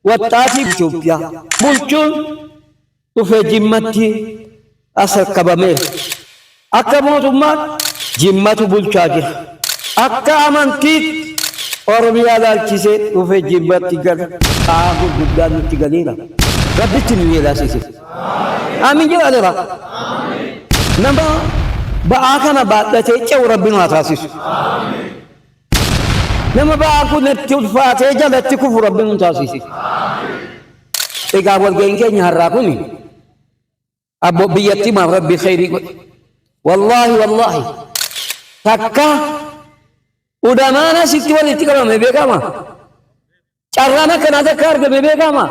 waxxaatii Itoophiyaa bulchuun dhufee jimmatti as qabameera. Akka mootummaan jimmatu bulchaa jira. Akka amantiitti Oromiyaa laalchisee dhufee jimmatti gala qaama guddaan nutti galeera. Rabbitti nu yeelaasise. Amiin jedha dura. Nama ba'aa kana baadhatee ce'u Rabbiin haa taasisu. Nama ba'aa kun itti ulfaatee jalatti kufu Rabbiin nu taasise. Egaa walga'iin keenya har'aa kun abbo biyyattii maaf Rabbi khayrii godhe. Wallaahi takka udamaana sitti walitti qabame beekama. Carraan akkanaa takka argame beekama.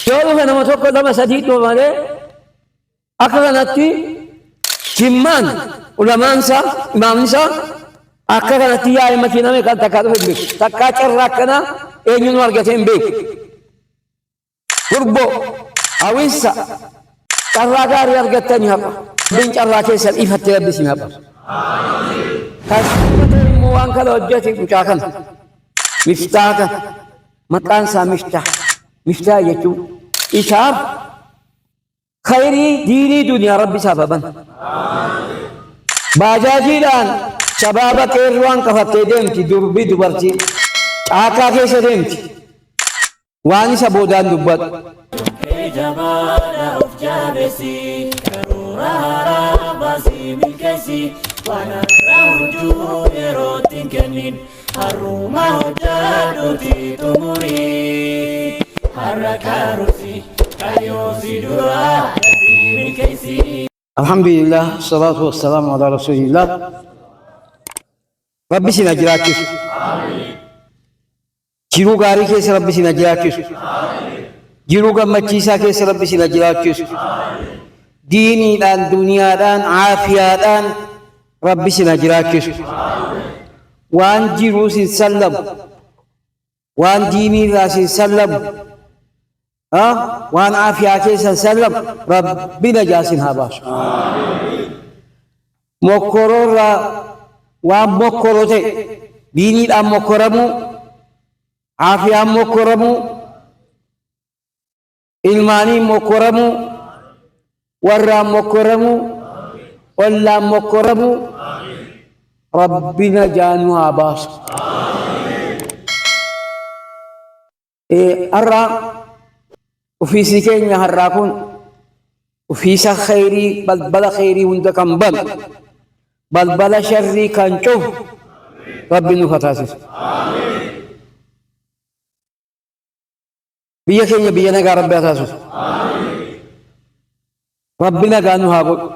Yoo dhufe nama tokko lama sadii dhufa malee akka kanatti jimmaan ulamaansaa imaamnisaa akka kanatti yaa'e makiina meeqaan takkaa dhufe beeku. Takkaa carraa akkanaa eenyuun argatee hin beeku. Gurboo hawwiinsa carraa gaarii argattanii haqa. Bin carraa keessan ifattee Rabbi isin haqa. Kasumata immoo waan kala hojjete mucaa kana Miftaa kana maqaan isaa Miftaa jechuun isaaf khayrii diinii duniyaa Rabbi isaaf haban. Baajaajiidhaan shabaaba qeerroowwan qabattee deemti durbii dubartii caakaa keessa deemti. Waan isa boodaan dubbatu. Jabana of jabesi karura basi milkesi wana rauju erotin kenin haruma hojaduti tumuri harakarusi kayosi dura milkesi. Alhamdulillah, salatu wassalamu ala rasulillah. Rabbi sina jiraachisu. Jiruu gaarii keessa Rabbi sina jiraachisu. Jiruu gammachiisaa keessa Rabbi sina jiraachisu. Diiniidhaan, duniyaadhaan, aafiyaadhaan Rabbi sina jiraachisu. Waan jiruu sin sallamu, waan diiniirraa sin sallamu, waan aafiyaa keessa sallamu Rabbi najaa sin haa baasu. Mokkoroorraa waan mokkoroo ta'e diiniidhaan mokkoramuu, aafiyaan mokkoramuu, ilmaaniin mokkoramuu, warraan mokkoramuu, ollaan mokkoramuu Rabbi najaa nu haa baasu. Har'a ofiisi keenya har'aa kun ofiisa khayrii balbala khayrii hunda kan banu balbala sharrii kan cufu Rabbi nu haa taasisu. Biyya keenya biyya nagaa Rabbi haa taasisu. Rabbi nagaa nu haa godhu.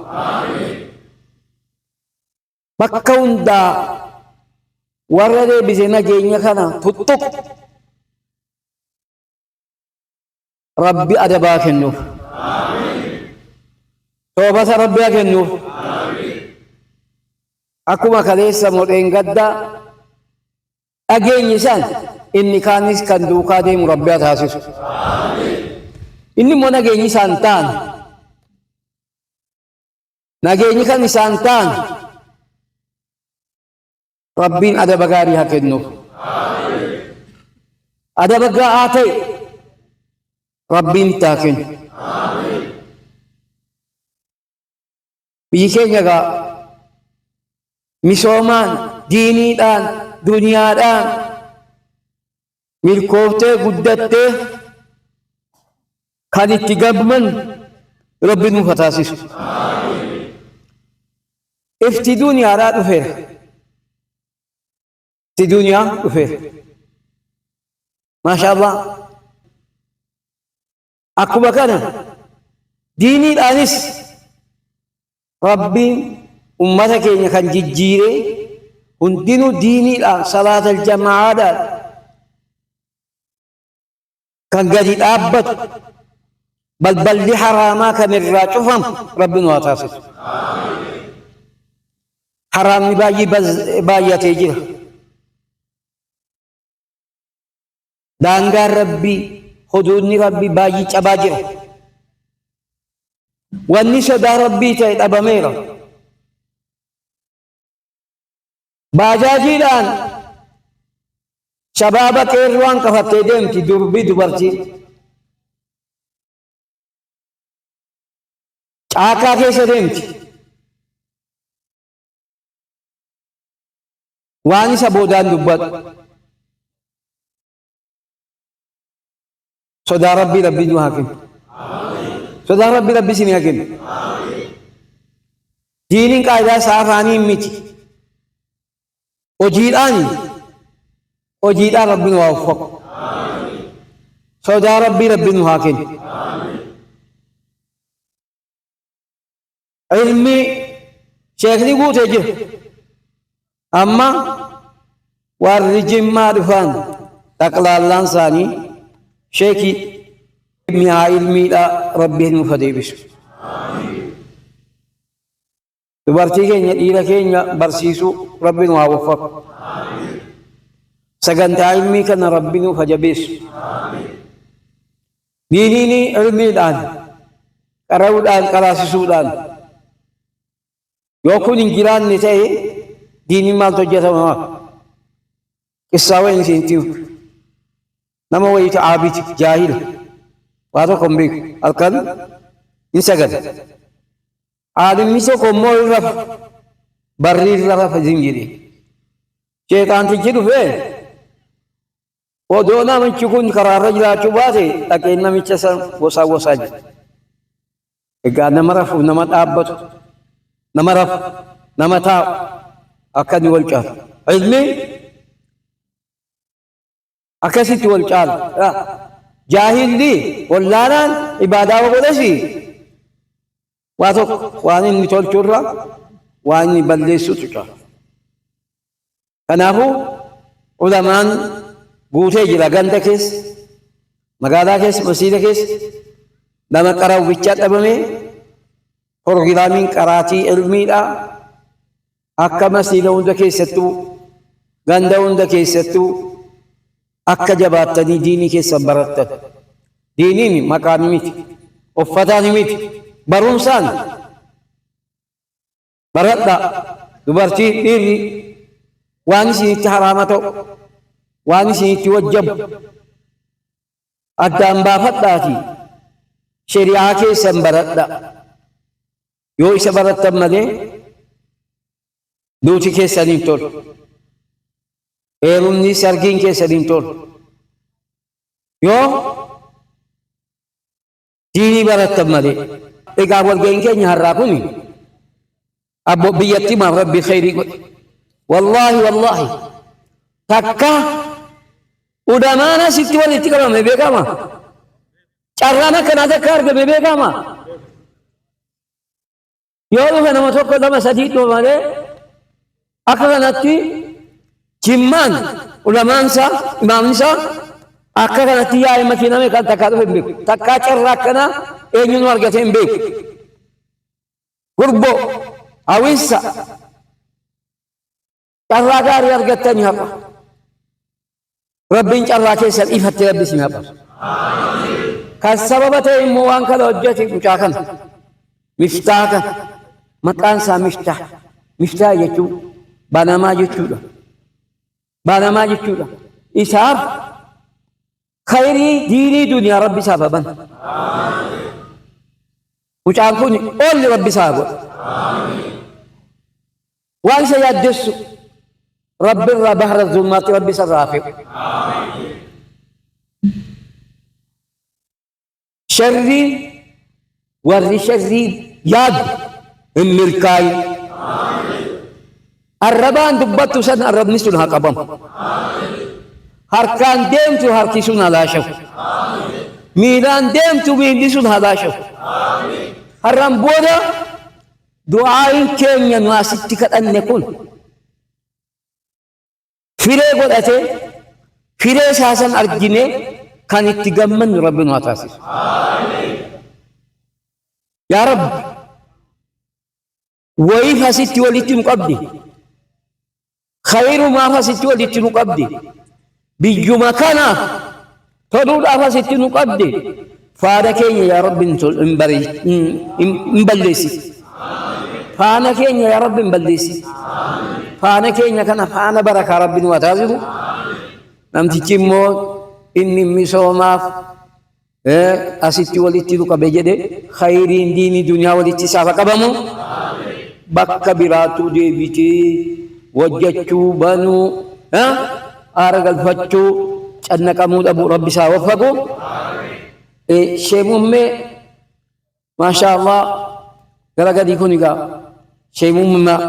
Bakka hundaa warra deebisee nageenya kana tuttuqu Rabbi adabaa kennuuf. Toobata Rabbi haa kennuuf. Akkuma kaleessa modheen gaddaa dhageenyi isaan inni kaanis kan duukaa deemu Rabbi haa taasisu. Inni immoo nageenyi isaan ta'an nageenyi kan isaan ta'an Rabbiin adaba gaarii haa kennuuf. Adaba gahaa ta'e Rabbiin itti haa kennu. Biyyi keenya gaa misoomaan, diiniidhaan, duniyaadhaan milkooftee guddattee kan itti gamman Rabbi nuuf haa taasisu. Ifti duniyaadhaa dhufeera. Ifti duniyaa dhufeera. Maashaallah. Akkuma kana diiniidhaanis Rabbiin ummata keenya kan jijjiiree hundinuu diiniidhaan salaatal jamaa'aadhaan kan gadi dhaabbatu balballi haraamaa kan irraa cufamu Rabbi nu haa taasisu. Haraamni baay'atee jira. Daangaan Rabbii, huduudni Rabbii baay'ee cabaa jira. Wanni sodaa Rabbii ta'e dhabameera. Baajaajiidhaan shabaaba qeerroowwan qabattee deemti durbii dubartii caakaa keessa deemti. Waan isa boodaan dubbatu. Sodaa Rabbii Rabbii nu haa kennu. Sodaa Rabbii Rabbii isin haa kennu. Diiniin qaayidaa isaa afaanii miti. Hojiidhaan Rabbi nu haa uffaqu. Sodaa Rabbii Rabbii nu haa kennu. Ilmi sheekni guutee jira. Amma warri Jimmaa dhufan xaqlaallaan isaanii sheekii mi'aa ilmiidha Rabbiin nuuf deebisu. Dubartii keenya dhiira keenya barsiisuu Rabbi nu haa waffaqu. Sagantaa ilmii kana Rabbi nuuf jabeessu. Diiniin ilmiidhaan qara'uudhaan qaraasisuudhaan yoo kun hin jiraanne ta'e diiniin maaltu hojjetama? Qissaa wayin isin tiyu nama wayitu aabiti jaahila waa tokko hin beeku halkan hin sagada. Aadimni tokko immoo irra barri irra rafa zingiri. Sheexaantichi dhufee odoo namichi kun karaarra jiraachuu baate dhaqee namicha san gosaa jira. Egaa nama rafu, nama dhaabbatu, nama rafu, nama taa'u akka inni wal caalu. Ilmi akkasitti wal caalu. Jaahilli wallaanaan ibaadaa godhasi waa tokko waan inni tolchurra waan inni balleessutu caalu. Kanaafuu ulamaan guutee jira ganda keessa, magaalaa keessa, masjiida keessa nama qara'u bichaa dhabame proogiraamiin qaraatii ilmiidha. Akka masjiida hunda keessattuu ganda hunda keessattuu akka jabaattanii diinii keessan barattan. Diiniin maqaan miti, uffataan miti, barumsaan baradhaa. Dubartii dhiirri waan isinitti haraama ta'u, waan isinitti wajjabu addaan baafadhaatii shari'aa keessan baradhaa. Yoo isa barattan malee duuti keessaniin tolu. Heerumni sargiin keessaniin tolu. Yoo diinii barattan malee. Egaa walga'iin keenya har'aa kuni abbo biyyattii maaf Rabbi khayrii godhe. Wallaahi takka udamaana sitti walitti qabame beekama. Carraan akkanaa takka argame beekama. Yoo dhufe nama tokko lama sadii dhufa malee akka kanatti Jimmaan ulamaansa imaamnisa akka kanatti yaa'e makiiname kan takkaa dhufe hin beeku. Takkaa carraa akkanaa eenyuun argate hin beeku. Gurboo hawwisa carraa gaarii argattanii haqa. Rabbiin carraa keessan ifatte Rabbi isin haqa. Kan sababa ta'e immoo waan kana hojjete mucaa kana Miftaa kana maqaan isaa Miftaa. Miftaa jechuun banamaa jechuudha. Banamaa jechuudha. Isaaf khayrii diinii duniyaa Rabbi isaaf haban. Mucaan kun oolli Rabbi isaa godha. Waan isa yaaddessu Rabbi irraa bahra zulmaatti Rabbi isa irraa fe'u. Sharrii warri sharrii yaadu hin milkaayin. Arrabaan dubbattu san arrabni sun haa qabamu. Harkaan deemtu harki sun haa laashamu. Miilaan deemtu miilli sun haa laashamu. Har'aan booda du'aayin keenya nu asitti kadhanne kun firee godhate firee isaasan argine kan itti gammannu Rabbi nu haa taasisu. Yaa Rabbi wayiif asitti walitti nu qabdi. Khayrumaaf asitti walitti nu qabdi. Biyyuma kanaaf toluudhaaf asitti nu qabdi. Faana keenya yaa Rabbi hin balleessi. Faana keenya yaa Rabbi hin balleessi. Faana keenya kana faana barakaa Rabbi nu haa taasisu. Namtichi immoo inni misoomaaf asitti walitti nu qabe jedhe khayriin diinii duniyaa walitti isaaf qabamu bakka biraatu deebitee hojjechuu banuu aara galfachuu cannaqamuu dhabuu rabbi isaa waffaqu sheemummee maashaa Allah gara gadii kun egaa sheemummaa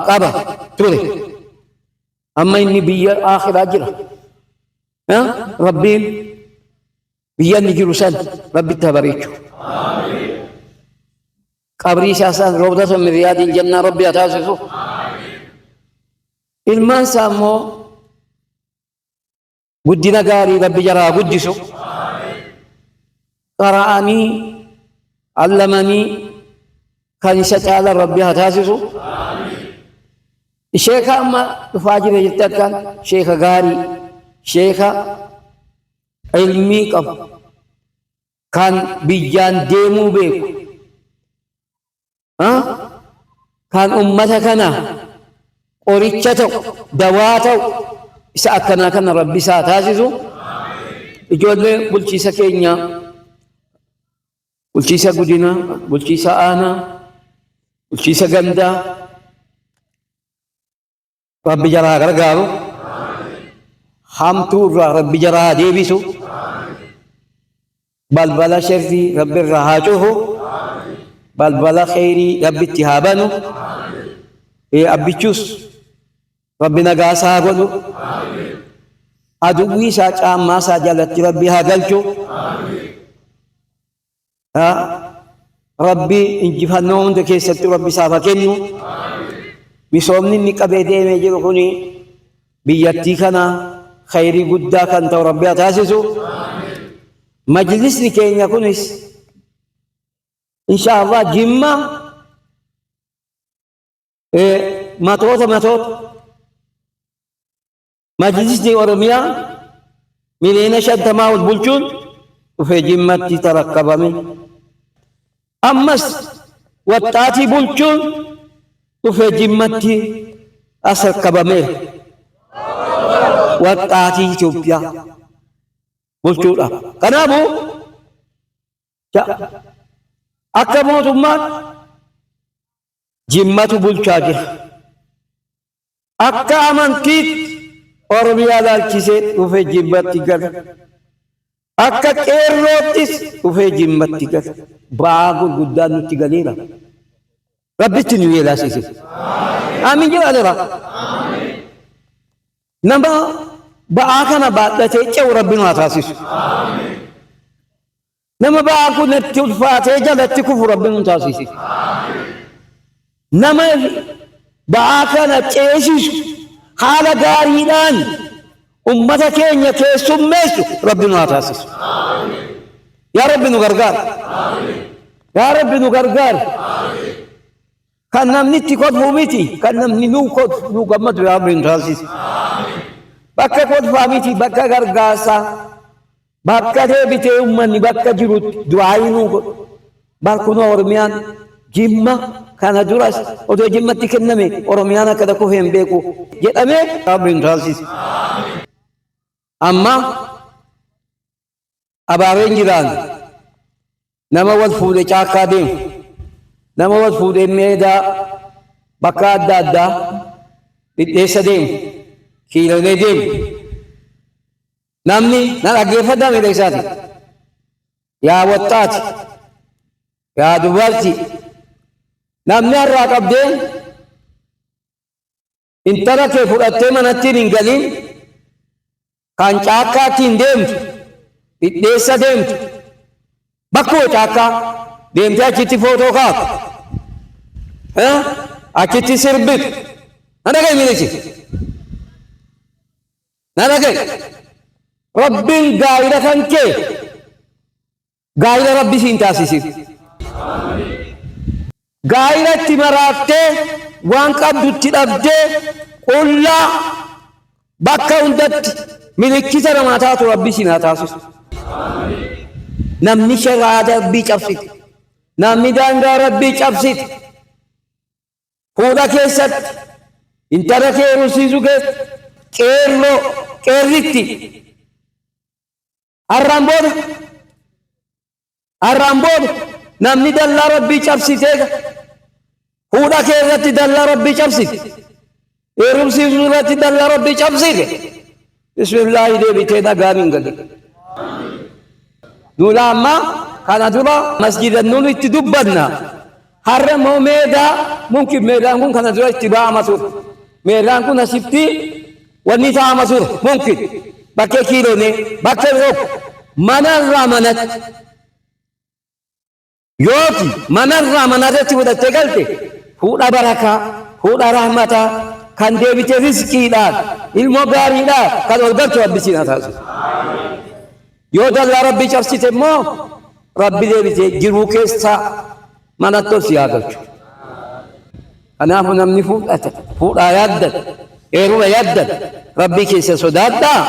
qaba ture amma inni biyya akhiraa jira rabbiin biyya inni jiru san rabbitti habareechu qabrii isaa san roobdata min riyaadil jannaa rabbi haa taasisu ilmaan isaa immoo guddina gaarii rabbi jaraa guddisu qara'anii allamanii kan isa caala rabbi haa taasisu sheeka amma dhufaa jira jette akkaan sheeka gaarii sheeka ilmii qabu kan biyyaan deemuu beeku kan ummata kana qoricha ta'u dawaa ta'u isa akkanaa kana rabbi isaa taasisu ijoollee bulchiisa keenya bulchiisa godina bulchiisa aanaa bulchiisa gandaa rabbi jaraa gargaaru hamtuu irraa rabbi jaraa deebisu balbala sharrii rabbi irraa haa cufu balbala khayrii rabbitti haa banu abbichus rabbi nagaa isaa godhu aduwwii isaa caammaa isaa jalatti rabbi haa galchu rabbi injifannoo hunda keessatti rabbi isaaf haa kennu misoomni inni qabee deemee jiru kuni biyyattii kana khayrii guddaa kan ta'u rabbi haa taasisu majlisni keenya kunis inshaallah jimma matoota majlisni oromiyaa miliyoona 50 ol bulchuun dhufee jimmatti tarakkabame ammas waxxaatii bulchuun dhufee jimmatti as rakkabameera waxxaatii Itoophiyaa bulchuudha kanaafu akka mootummaan jimmatu bulchaa jira akka amantiitti oromiyaa laalchisee dhufee jimmatti gala akka qeerroottis dhufee jimmatti gala ba'aa gurguddaan nutti galeera rabbitti nu yeelaasise amiin jedhaadha nama ba'aa kana baadhatee ce'u rabbi nu haa taasisu nama ba'aa kun itti ulfaatee jalatti kufu rabbi nu taasise nama ba'aa kana ceesisu haala gaariidhaan ummata keenya keessummeessu rabbi nu haa taasisu yaa rabbi nu gargaar yaa rabbi nu gargaar kan namni itti kolfu miti kan namni nuu kolfu nuu gammadu yaa rabbi nu taasisu bakka kolfaa miti bakka gargaarsaa bakka deebitee ummanni bakka jirutti du'aayii nuu godhu barkunoo oromiyaan jimma kana duras odoo jimmatti kenname oromiyaan akka dakkuuf hin beeku jedhamee rabbi nu taasisu amma abaabeen jiraan nama wal fuudhee caakkaa deemu nama wal fuudhee meedaa bakka adda addaa dhidheessa deemu kiilolee deemu namni na dhaggeeffadhaa miidha isaati yaa waxxaati yaa dubarti namni har'aa qabdee intala kee fudhattee manattiin hin galin kan caakkaattiin deemtu dhidheessa deemtu bakkoo caakkaa deemtee achitti footoo kaatu achitti sirbitu na dhaga'i milichi na dhaga'i rabbiin gaa'ila kan kee gaa'ila rabbi siin taasisitu gaa'ila itti maraattee waan qabdutti dhabdee qullaa bakka hundatti milikkita namaa taatu rabbi siin haa taasisu namni shari'aa rabbii cabsite namni daangaa rabbii cabsite fuudha keessatti intala kee heerumsiisuu keessatti qeerroo qeerritti arraan booda namni dallaa rabbii cabsitee fuudha kee irratti dallaa rabbii cabsite heerumsiisuu irratti dallaa rabbii cabsite bismillaahi deebitee dhagaan hin galle. Nula amma kana dura masjida nun itti dubbanna har'a moo meedaa mumkin meedaan kun kana dura itti ba'ama ture meedaan kun asitti wanni ta'ama ture mumkin bakkee kiiloonee bakkee tokko manarraa manatti yooti manarraa manarratti fudhattee galte fuudha barakaa fuudha rahmataa kan deebite riskiidhaan ilmoo gaariidhaan kan ol galchu rabbisiin haa taasisu. Yoo dallaa rabbii cabsite immoo rabbi deebite jiruu keessaa manatti ol si haa galchu. Kanaafuu namni fuudhaa yaaddata heeruma yaaddata rabbii keessa sodaadhaa.